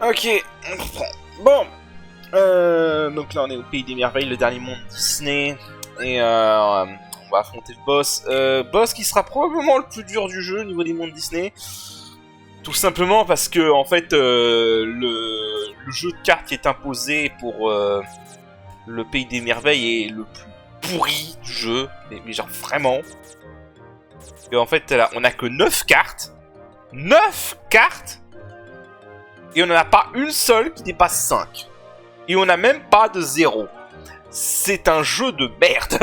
Ok, on reprend. Bon, donc là on est au Pays des Merveilles, le dernier monde Disney, et on va affronter le boss. Boss qui sera probablement le plus dur du jeu au niveau des mondes Disney. Tout simplement parce que en fait le jeu de cartes qui est imposé pour le Pays des Merveilles est le plus pourri du jeu, mais genre vraiment. Et en fait là, on a que 9 cartes. 9 cartes. Et on n'en a pas une seule qui dépasse 5. Et on n'a même pas de 0. C'est un jeu de merde.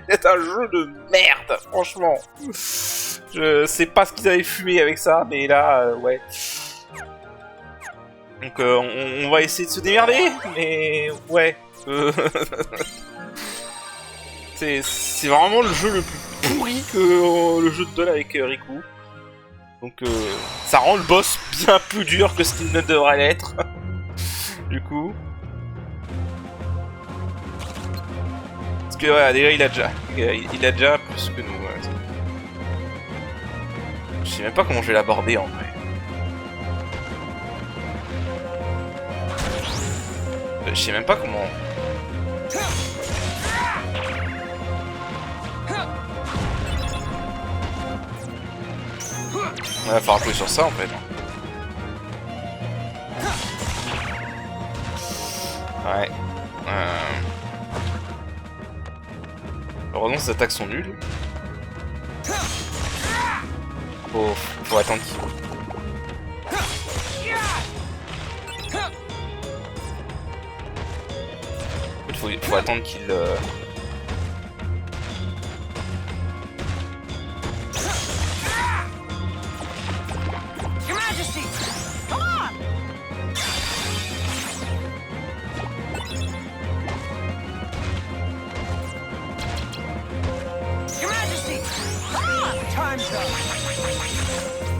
C'est un jeu de merde, franchement. Je sais pas ce qu'ils avaient fumé avec ça, mais là, ouais. Donc on va essayer de se démerder, mais ouais. C'est vraiment le jeu le plus pourri que le jeu de Doll avec Riku. Donc ça rend le boss bien plus dur que ce qu'il ne devrait l'être. Du coup. Parce que ouais, déjà il a déjà plus que nous. Ouais. Je sais même pas comment je vais l'aborder en vrai. Je sais même pas comment. Il va falloir jouer sur ça en fait. Ouais. Heureusement ces attaques sont nulles. Faut attendre qu'il... Faut attendre qu'il...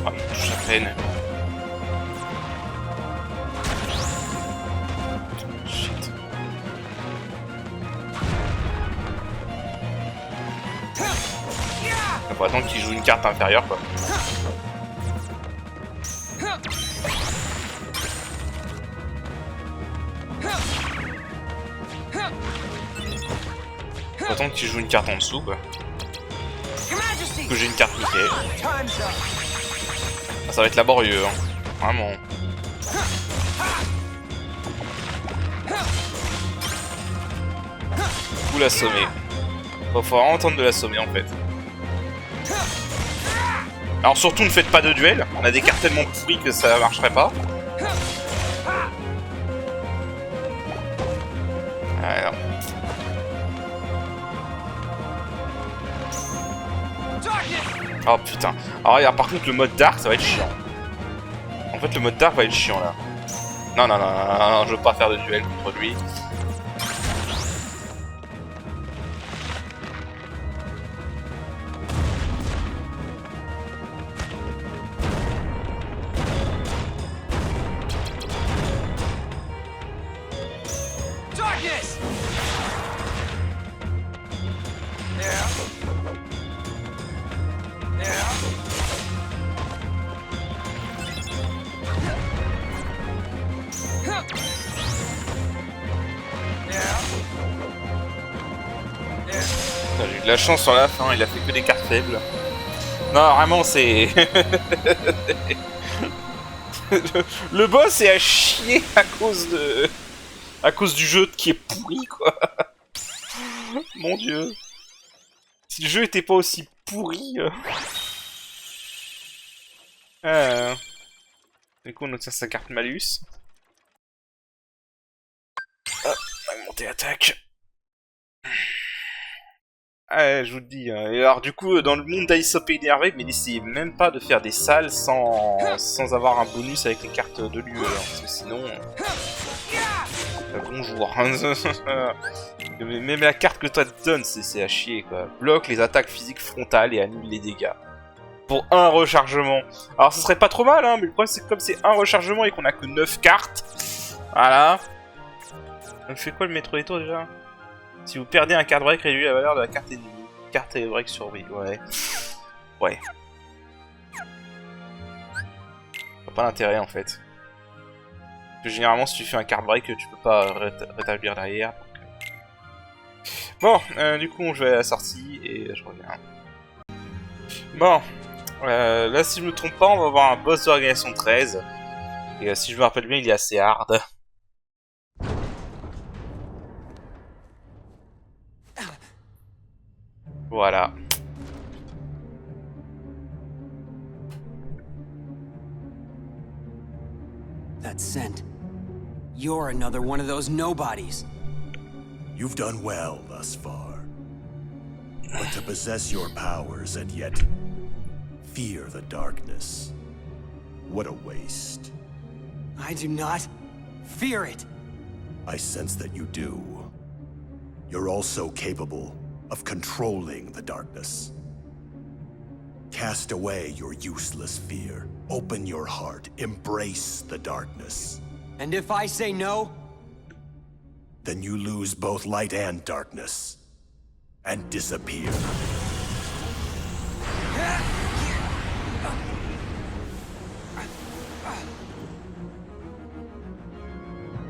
Ah, il touche à peine. Shit. Faut attendre qu'il joue une carte inférieure quoi. Faut attendre qu'il joue une carte en dessous quoi. Que j'ai une carte Mickey. Ah, ça va être laborieux, hein. Vraiment. Ou l'assommer. Faut vraiment tenter de l'assommer en fait. Alors surtout ne faites pas de duel. On a des cartes tellement pourries que ça marcherait pas. Alors. Oh putain. Alors par contre le mode dark ça va être chiant. En fait le mode dark va être chiant là. Non, je veux pas faire de duel contre lui. J'ai eu de la chance sur la fin, il a fait que des cartes faibles. Non, vraiment, c'est... Le boss est à chier à cause de... À cause du jeu qui est pourri, quoi. Mon dieu. Si le jeu était pas aussi pourri... Du coup, on obtient sa carte malus. Hop, on va monter attaque. Ah, je vous le dis. Hein. Et alors du coup, dans le monde d'Alice au Pays des Merveilles, mais n'essayez même pas de faire des salles sans avoir un bonus avec les cartes de l'UE. Hein, parce que sinon... bonjour. Même la carte que toi te donne, c'est à chier quoi. Bloque les attaques physiques frontales et annule les dégâts. Pour un rechargement. Alors ce serait pas trop mal, hein, mais le problème c'est que comme c'est un rechargement et qu'on a que 9 cartes... Voilà. Donc je fais quoi le maître des tours déjà? Si vous perdez un card break, réduit la valeur de la carte ennemie. Carte break survie, ouais. Ouais. Pas l'intérêt en fait. Que généralement, si tu fais un card break, tu peux pas rétablir derrière. Bon, du coup, je vais à la sortie et je reviens. Bon, là, si je me trompe pas, on va avoir un boss d'organisation 13. Et si je me rappelle bien, il est assez hard. Voilà. That scent. You're another one of those nobodies. You've done well thus far. But to possess your powers and yet fear the darkness, what a waste. I do not fear it. I sense that you do. You're also capable of controlling the darkness. Cast away your useless fear. Open your heart. Embrace the darkness. And if I say no? Then you lose both light and darkness. And disappear.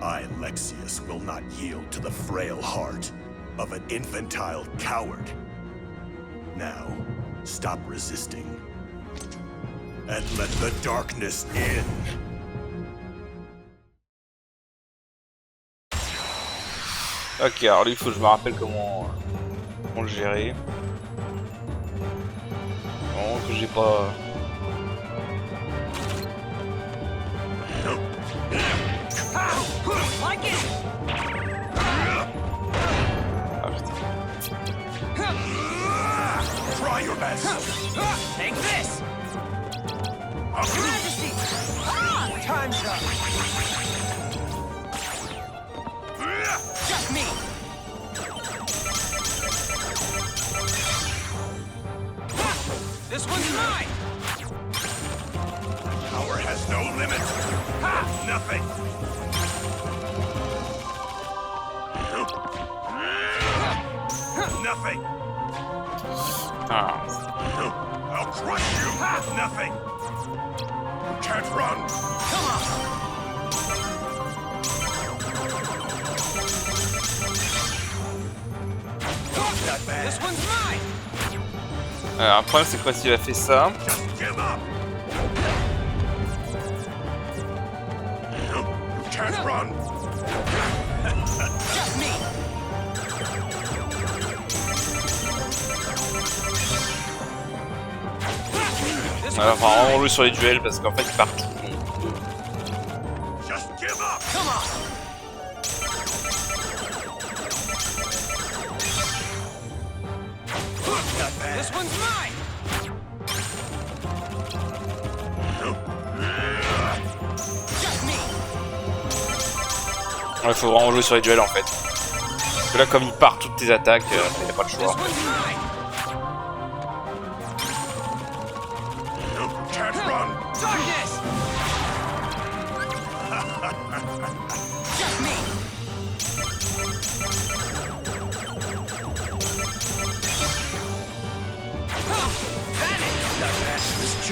I, Lexius, will not yield to the frail heart of an infantile coward. Now, stop resisting. And let the darkness in. Ok, alors lui, il faut que je me rappelle comment le gérer. Non, que j'ai pas... Try your best. Take this! Majesty! Time's up! Just me! This one's mine! Power has no limit. Ha! Nothing. Nothing. Ah. I'll crush you. Ha! Nothing. You can't run. Come on! Not bad. This one's mine! Alors, un problème, c'est quoi s'il a fait ça? Give up. You can't run. Just me! Alors, enfin, vraiment jouer sur les duels parce qu'en fait, il part tout. Just give up. Come on! Not bad. This one's mine! Just me! Il faut vraiment jouer sur les duels en fait. Parce que là, comme il part toutes tes attaques, il n'y a pas le This choix. one's mine! Can't run. Darkness! Just me!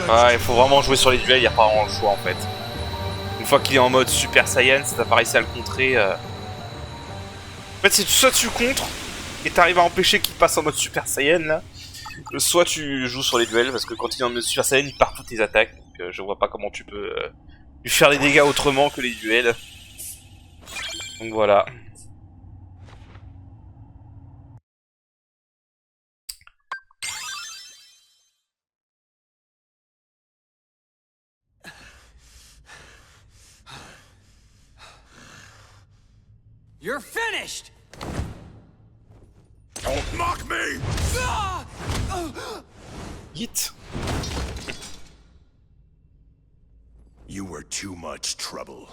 Ouais, il faut vraiment jouer sur les duels, il n'y a pas vraiment le choix en fait. Une fois qu'il est en mode Super Saiyan, si t'as pas réussi à le contrer... En fait, c'est soit tu contres et t'arrives à empêcher qu'il passe en mode Super Saiyan là, soit tu joues sur les duels parce que quand il est en mode Super Saiyan, il part toutes tes attaques. Donc je vois pas comment tu peux lui faire des dégâts autrement que les duels. Donc voilà. You're finished! Don't mock me. Ah! Hit. You were too much trouble.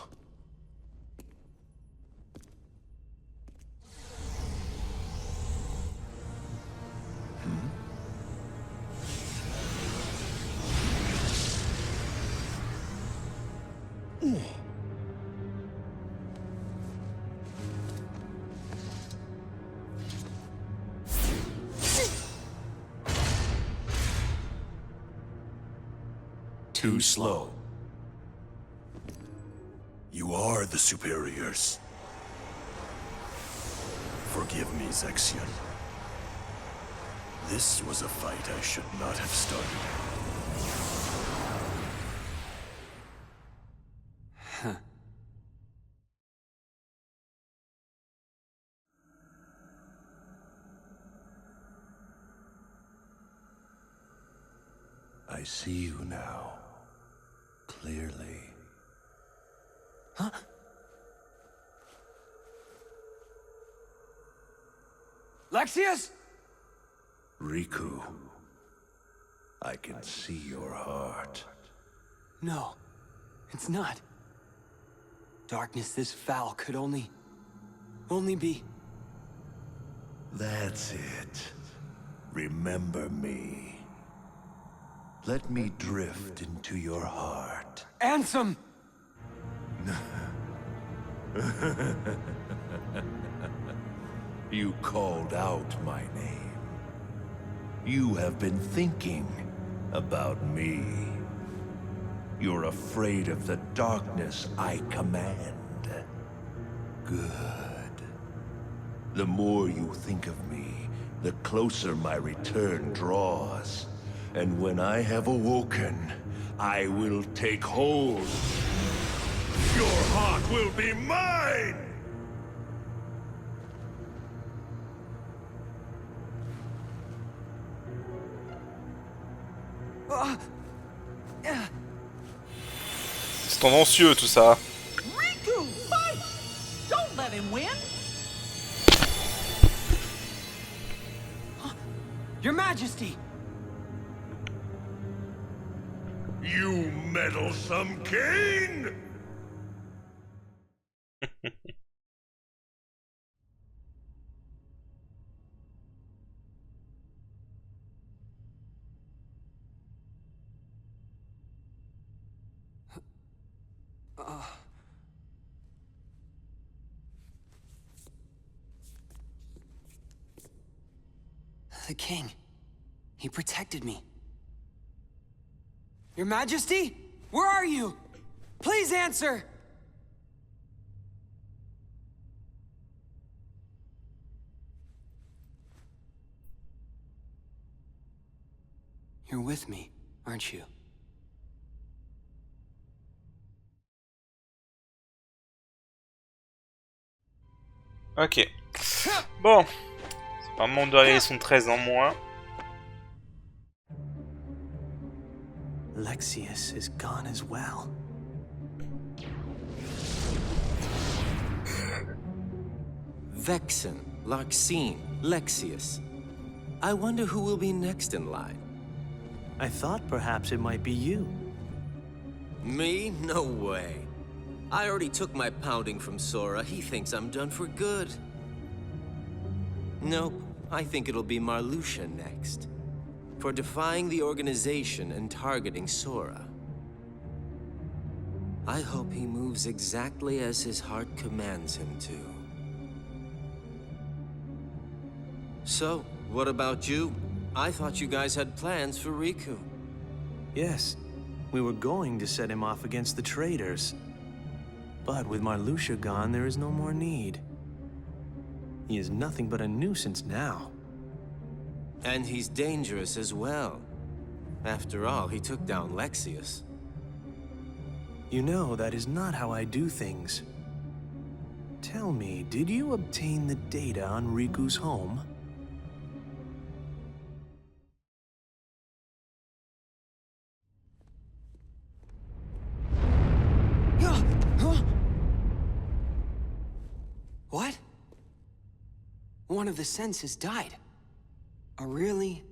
Too slow. You are the superiors. Forgive me, Zexion. This was a fight I should not have started. I see you now, clearly. Huh? Lexius? Riku, I can see your heart. No, it's not. Darkness this foul could only be... That's it. Remember me. Let me drift into your heart. Ansem! You called out my name. You have been thinking about me. You're afraid of the darkness I command. Good. The more you think of me, the closer my return draws. And when I have awoken, I will take hold. Your heart will be mine! C'est tendancieux tout ça. Riku, fight! Don't let him win! Your Majesty! You meddlesome king! The king. He protected me. Your Majesty? Where are you? Please answer! You're with me, aren't you? Ok. Bon. C'est pas moment de révéler son 13 en moins. Lexius is gone as well. Vexen, Larxene, Lexius. I wonder who will be next in line. I thought perhaps it might be you. Me? No way. I already took my pounding from Sora. He thinks I'm done for good. Nope. I think it'll be Marluxia next. For defying the organization and targeting Sora. I hope he moves exactly as his heart commands him to. So, what about you? I thought you guys had plans for Riku. Yes, we were going to set him off against the traitors. But with Marluxia gone, there is no more need. He is nothing but a nuisance now. And he's dangerous as well. After all, he took down Lexius. You know, that is not how I do things. Tell me, did you obtain the data on Riku's home? What? One of the senses died. A really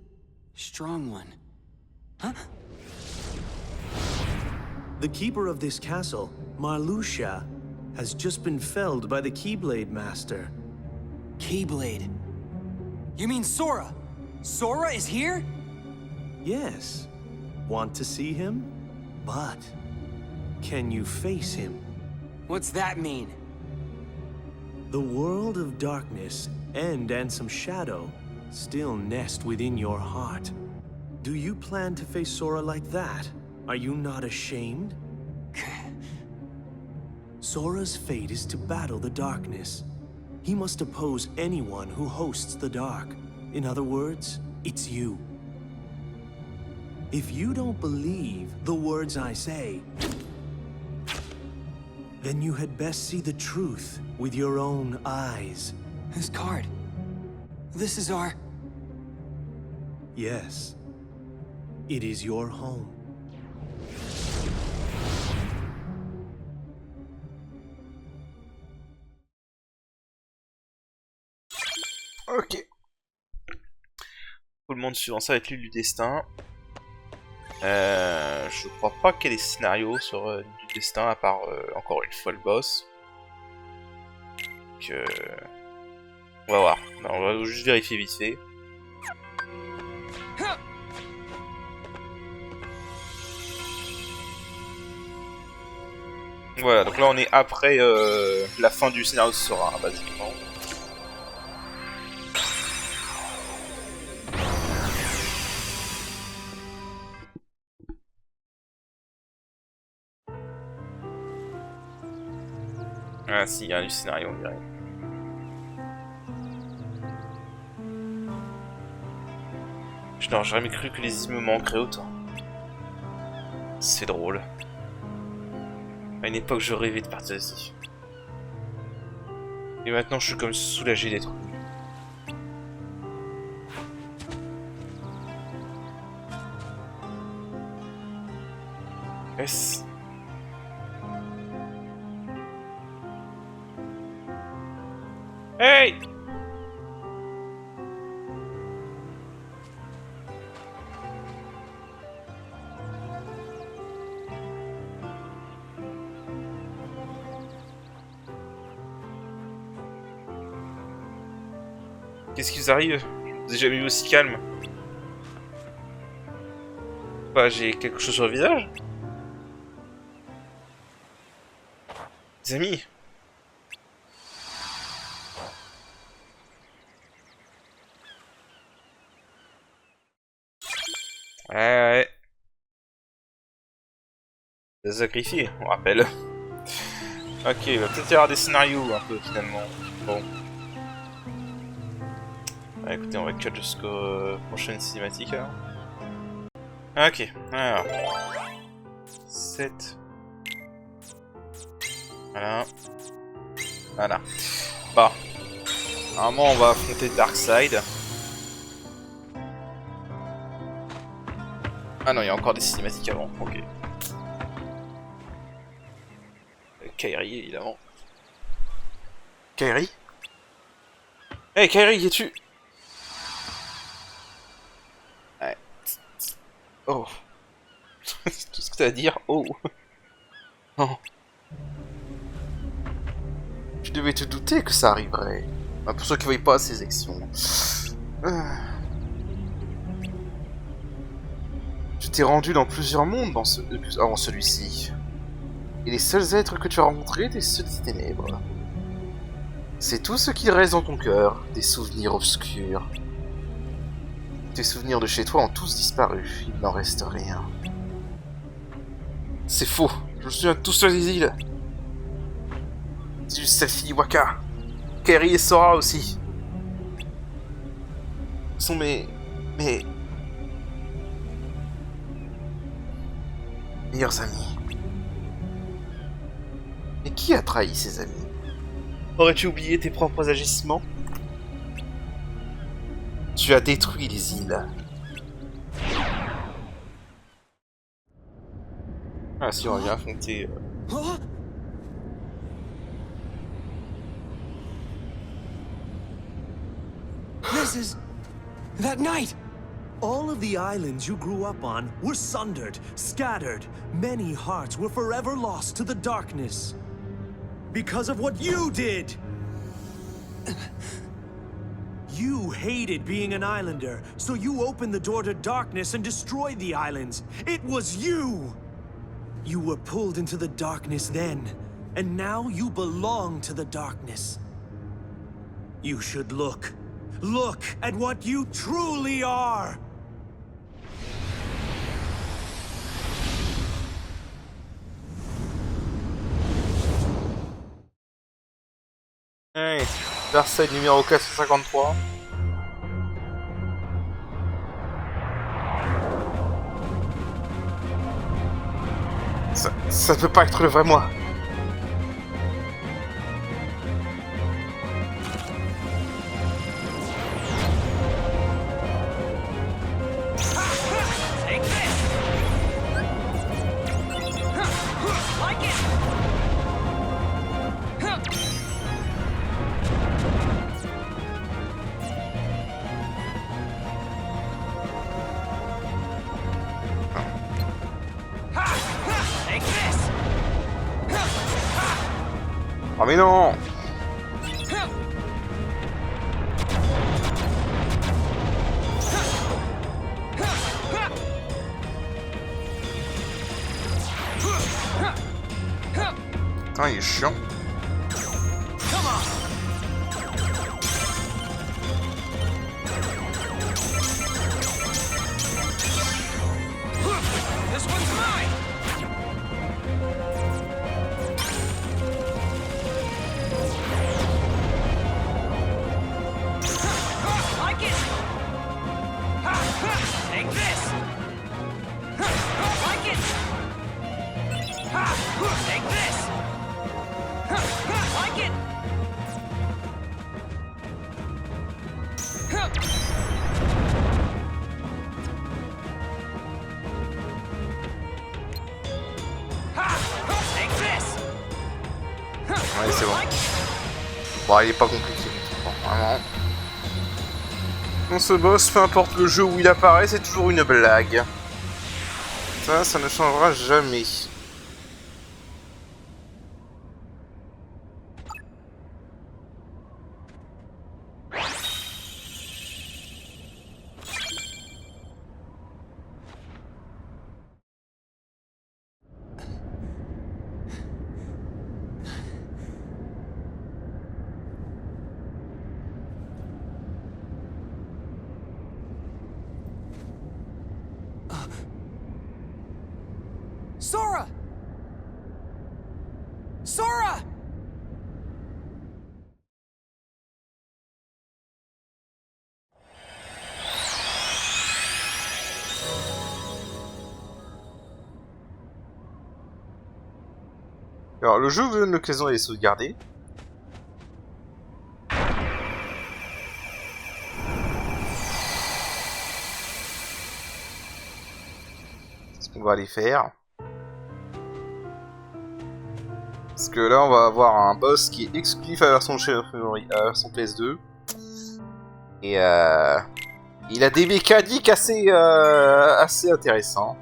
strong one. Huh? The keeper of this castle, Marluxia, has just been felled by the Keyblade Master. Keyblade. You mean Sora? Sora is here? Yes. Want to see him? But can you face him? What's that mean? The world of darkness and Ansem Shadow still nest within your heart. Do you plan to face Sora like that? Are you not ashamed? Sora's fate is to battle the darkness. He must oppose anyone who hosts the dark. In other words, it's you. If you don't believe the words I say, then you had best see the truth with your own eyes. This card. This is our... Yes. It is your home. Ok. Tout le monde suivant ça avec l'île du destin. Je crois pas qu'il y ait des scénarios sur l'île du destin à part encore une fois le boss. Donc, on va voir. Non, on va juste vérifier vite fait. Voilà, donc là on est après la fin du scénario de Sora, hein, basiquement. Ah si, il y a du scénario, on dirait. Je n'aurais jamais cru que les îles me manqueraient autant. C'est drôle. À une époque, je rêvais de partir ici. Et maintenant, je suis comme soulagé d'être venu. Est-ce... Hey! Qu'est-ce qui vous arrive? Je vous ai jamais vu aussi calme. Bah, j'ai quelque chose sur le visage? Les amis? Ouais. Des sacrifiés, on rappelle. Ok, il va peut-être y avoir des scénarios un peu finalement. Bon. Ah, écoutez, on va cut jusqu'aux prochaines cinématiques alors. Ok, alors. 7. Voilà. Voilà. Bah. Normalement, on va affronter Darkseid. Ah non, il y a encore des cinématiques avant, ok. Kairi, évidemment. Kairi? Hey Kairi, y es-tu? Ouais. Oh. C'est tout ce que t'as à dire, oh. Oh. Tu devais te douter que ça arriverait. Bah, pour ceux qui ne voient pas ces actions. Tu t'es rendu dans plusieurs mondes avant celui-ci. Et les seuls êtres que tu as rencontrés étaient ceux des ténèbres. C'est tout ce qui reste dans ton cœur, des souvenirs obscurs. Tes souvenirs de chez toi ont tous disparu, il n'en reste rien. C'est faux, je me souviens de tous sur les îles. C'est juste Selfie, Waka, Kairi et Sora aussi. Ce sont mes meilleurs amis. Mais qui a trahi ses amis? Aurais-tu oublié tes propres agissements? Tu as détruit les îles. Ah si, on vient affronter... This is... that night! All of the islands you grew up on were sundered, scattered. Many hearts were forever lost to the darkness. Because of what you did! You hated being an islander, so you opened the door to darkness and destroyed the islands. It was you! You were pulled into the darkness then, and now you belong to the darkness. You should look. Look at what you truly are! Hey, Versailles numéro 453. Ça peut pas être le vrai moi. Oh mais non! Putain, il est chiant. This one's mine. Like it. Take this. Like it. Take this. Like it. Take this. Ouais, c'est bon. Bon, il est pas compliqué. Bon, vraiment. Bon, ce boss, peu importe le jeu où il apparaît, c'est toujours une blague. Ça ne changera jamais. Sora! Sora! Alors, le jeu vous donne l'occasion d'aller sauvegarder. C'est ce qu'on va aller faire. Parce que là, on va avoir un boss qui est exclusif à la version PS2. Et il a des mécaniques assez intéressants.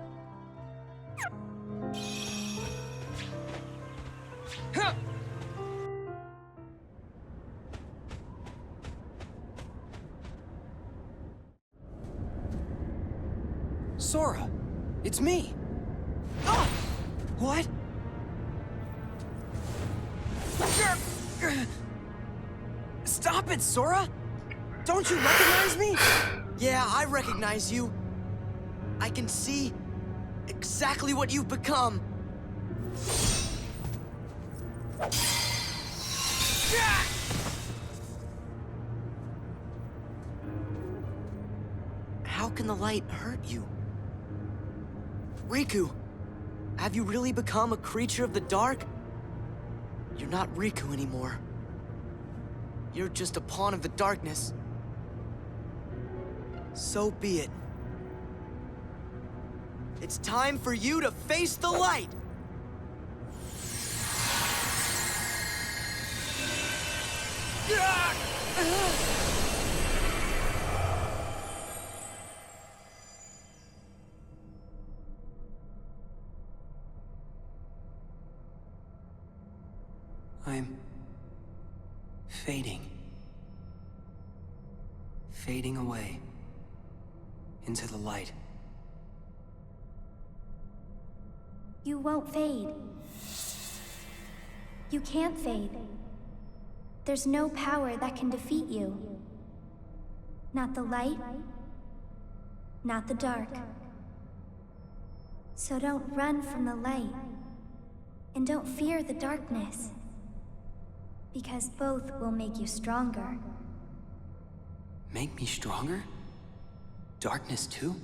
Sora, it's me. Oh! What? Stop it, Sora! Don't you recognize me? Yeah, I recognize you. I can see exactly what you've become. How can the light hurt you? Riku, have you really become a creature of the dark? You're not Riku anymore. You're just a pawn of the darkness. So be it. It's time for you to face the light! I'm fading. Fading away into the light. You won't fade. You can't fade. There's no power that can defeat you. Not the light, not the dark. So don't run from the light, and don't fear the darkness. Because both will make you stronger. Make me stronger? Darkness too?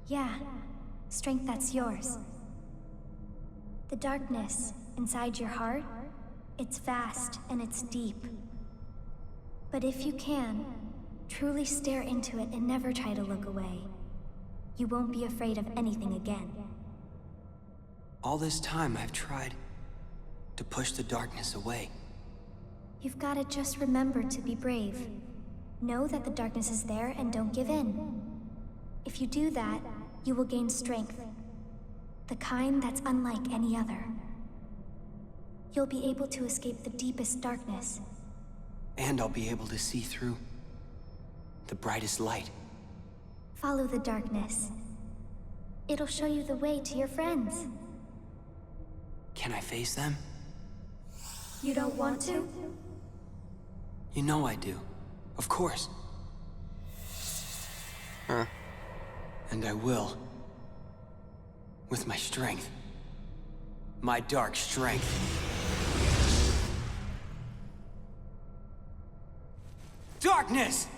Yeah, strength that's yours. The darkness inside your heart, it's vast and it's deep. But if you can, truly stare into it and never try to look away, you won't be afraid of anything again. All this time I've tried to push the darkness away. You've gotta just remember to be brave. Know that the darkness is there and don't give in. If you do that, you will gain strength. The kind that's unlike any other. You'll be able to escape the deepest darkness. And I'll be able to see through the brightest light. Follow the darkness. It'll show you the way to your friends. Can I face them? You don't want to? You know I do. Of course. Huh. And I will. With my strength. My dark strength. Darkness!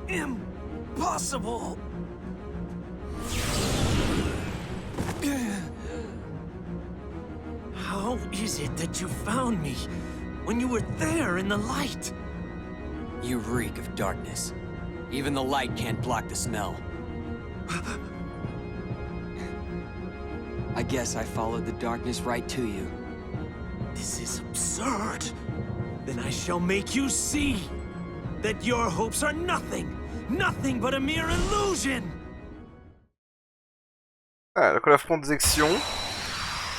Impossible! How is it that you found me when you were there in the light? You reek of darkness. Even the light can't block the smell. I guess I followed the darkness right to you. This is absurd. Then I shall make you see that your hopes are nothing. Nothing but a mere illusion. Ah, donc on affronte Zexion,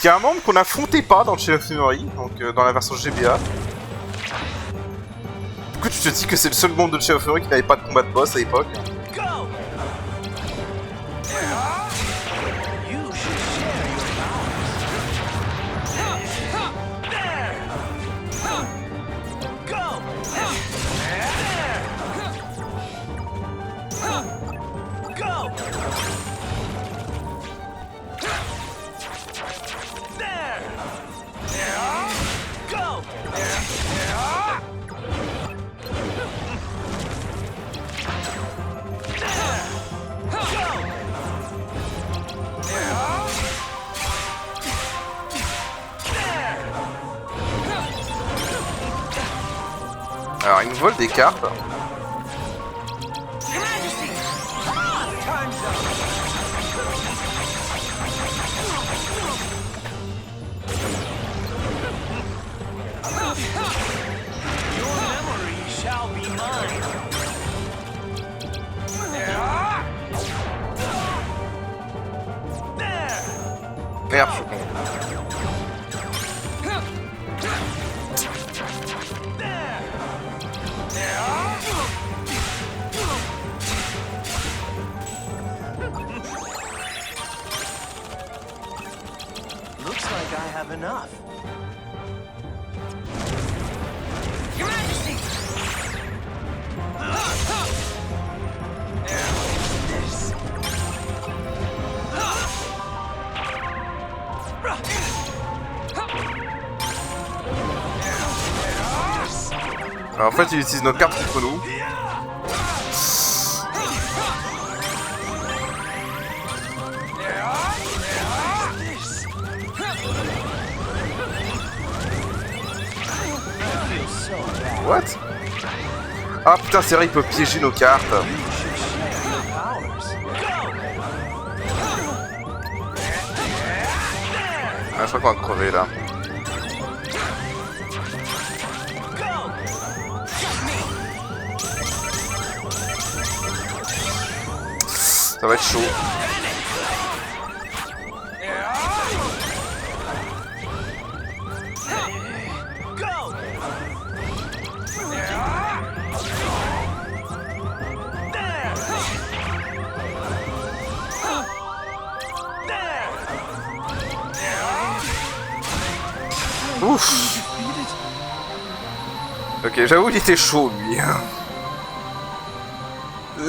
qui est un membre qu'on n'affrontait pas dans Shadow of Memory, donc dans la version GBA. Du coup tu te dis que c'est le seul membre de Shadow of Memory qui n'avait pas de combat de boss à l'époque. Alors il nous vole des cartes. Merde, je suis con. Looks like I have enough. Your Majesty! Alors, en fait il utilise notre carte contre nous. What? Ah putain c'est vrai il peut piéger nos cartes. Ah je crois qu'on va crever là. Ça va être chaud. Ouf. Ok, j'avoue il était chaud lui.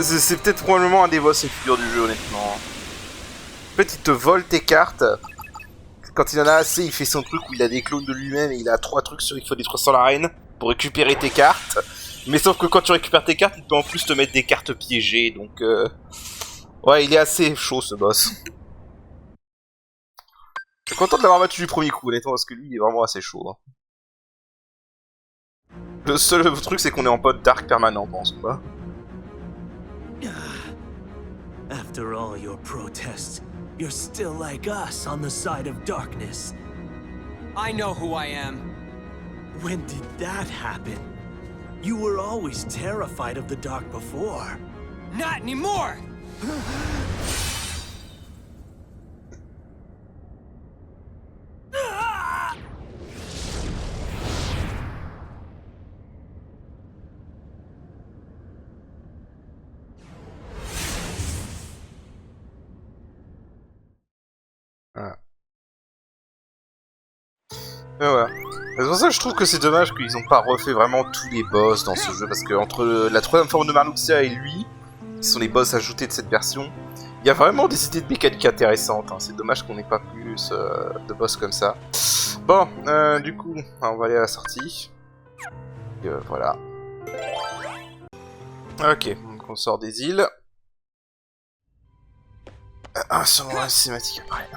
C'est peut-être probablement un des boss les plus durs du jeu, honnêtement. En fait, il te vole tes cartes. Quand il en a assez, il fait son truc où il a des clones de lui-même et il a 3 trucs sur il faut détruire sur l'arène pour récupérer tes cartes. Mais sauf que quand tu récupères tes cartes, il peut en plus te mettre des cartes piégées, donc... Ouais, il est assez chaud, ce boss. Je suis content de l'avoir battu du premier coup, honnêtement, parce que lui, il est vraiment assez chaud. Hein. Le seul truc, c'est qu'on est en mode dark permanent, pense pas. After all your protests, you're still like us on the side of darkness. I know who I am. When did that happen? You were always terrified of the dark before. Not anymore! Voilà. Et voilà. C'est pour ça que je trouve que c'est dommage qu'ils ont pas refait vraiment tous les boss dans ce jeu, parce que entre la troisième forme de Marluxia et lui, qui sont les boss ajoutés de cette version, il y a vraiment des idées de mécanique intéressantes. Hein. C'est dommage qu'on n'ait pas plus de boss comme ça. Bon, du coup, on va aller à la sortie. Et voilà. Ok, donc on sort des îles. Sur la cinématique après.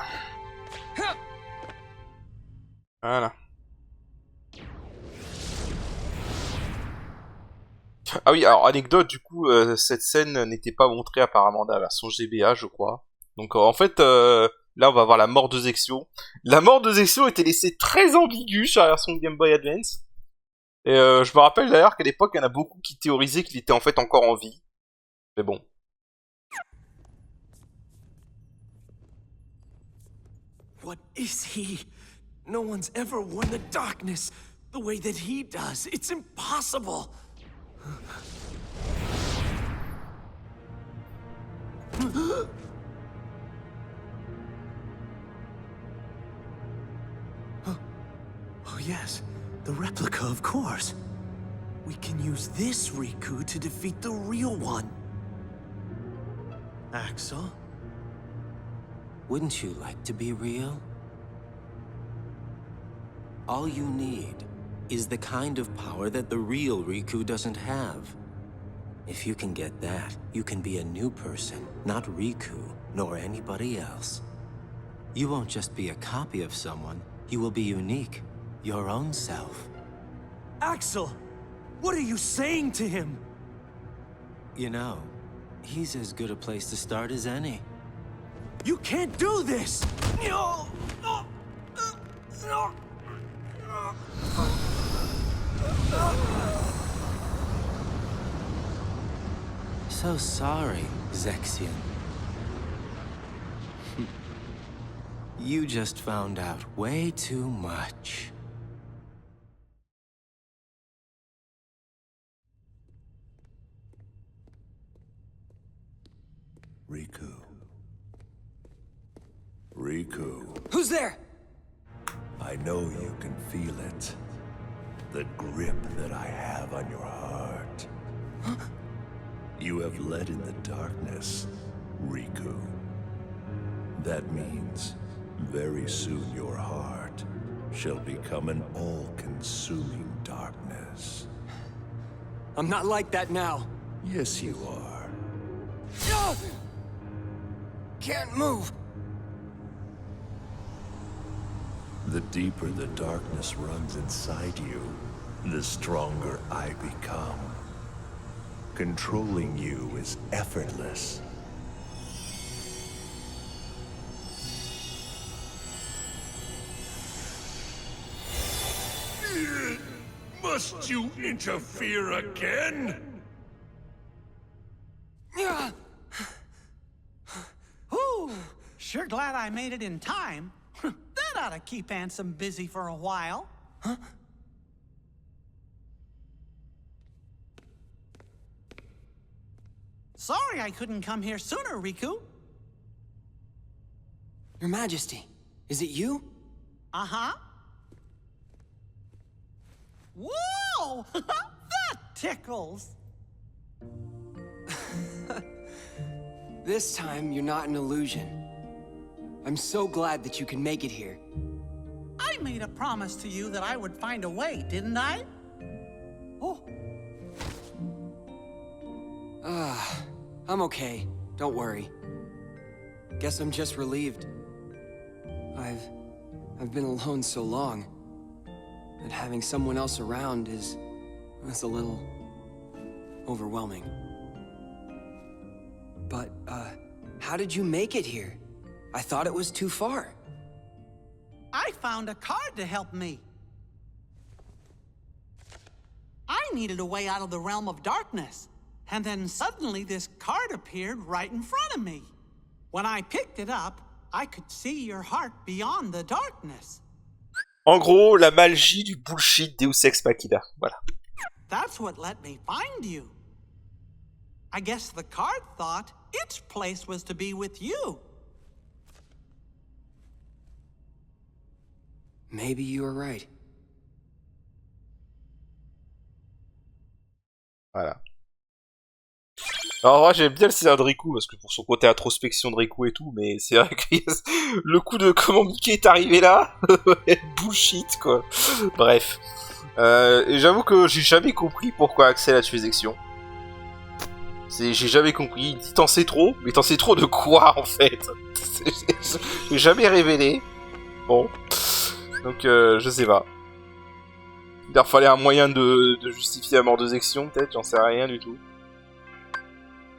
Voilà. Ah oui, alors anecdote, du coup, cette scène n'était pas montrée apparemment dans la version GBA, je crois. Donc en fait, là on va voir la mort de Zexio. La mort de Zexio était laissée très ambiguë sur la version Game Boy Advance. Et je me rappelle d'ailleurs qu'à l'époque, il y en a beaucoup qui théorisaient qu'il était en fait encore en vie. Mais bon. What is he? No one's ever won the darkness the way that he does. It's impossible. Oh yes, the replica, of course. We can use this Riku to defeat the real one. Axel? Wouldn't you like to be real? All you need is the kind of power that the real Riku doesn't have. If you can get that, you can be a new person, not Riku, nor anybody else. You won't just be a copy of someone, you will be unique, your own self. Axel! What are you saying to him? You know, he's as good a place to start as any. You can't do this! No! So sorry, Zexion. You just found out way too much. Riku. Riku. Who's there? I know you can feel it. The grip that I have on your heart. You have led in the darkness, Riku. That means very soon your heart shall become an all-consuming darkness. I'm not like that now. Yes, you are. Can't move. The deeper the darkness runs inside you, the stronger I become. Controlling you is effortless. Must you interfere again? Ooh, sure glad I made it in time. That ought to keep Ansem busy for a while. Huh? Sorry I couldn't come here sooner, Riku. Your Majesty, is it you? Uh-huh. Whoa! That tickles! This time, you're not an illusion. I'm so glad that you can make it here. I made a promise to you that I would find a way, didn't I? Oh, I'm okay. Don't worry. Guess I'm just relieved. I've been alone so long, and having someone else around is a little overwhelming. But, how did you make it here? I thought it was too far. I found a card to help me. I needed a way out of the realm of darkness, and then suddenly this card appeared right in front of me. When I picked it up, I could see your heart beyond the darkness. En gros, la magie du bullshit Deus Ex Machina. Voilà. That's what let me find you. I guess the card thought its place was to be with you. Maybe you were right. Voilà. Alors moi j'aime bien le scénario de Riku parce que pour son côté introspection de Riku et tout, mais c'est vrai que le coup de comment Mickey est arrivé là, bullshit quoi. Bref. Et j'avoue que j'ai jamais compris pourquoi Axel a tué Zexion. J'ai jamais compris. Il dit t'en sais trop, mais t'en sais trop de quoi en fait? J'ai jamais révélé. Bon. Donc je sais pas. Il leur fallait un moyen de justifier la mort de Zexion peut-être, j'en sais rien du tout.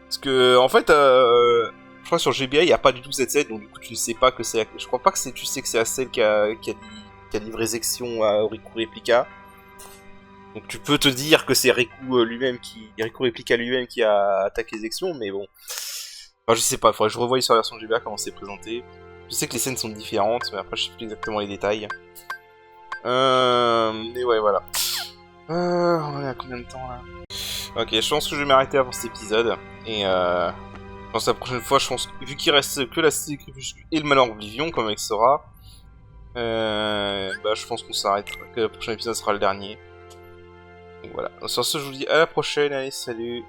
Parce que, en fait, je crois que sur GBA, il n'y a pas du tout cette scène, donc du coup, tu ne sais pas que c'est... Je crois pas que tu sais que c'est la scène qui a livré Zexion à Riku Replica. Donc tu peux te dire que c'est Riku Replica lui-même qui a attaqué Zexion, mais bon... Enfin, je sais pas, il faudrait que je revoie sur la version de GBA comment c'est présenté. Je sais que les scènes sont différentes, mais après, je sais plus exactement les détails. Mais ouais, voilà. On est à combien de temps, là? Ok, je pense que je vais m'arrêter avant cet épisode. Et je pense que la prochaine fois, je pense, vu qu'il reste que la Cité du Crépuscule et le Malheur Oblivion, comme avec Sora, bah je pense qu'on s'arrête, que le prochain épisode sera le dernier. Donc voilà. Sur ce, je vous dis à la prochaine, allez, salut!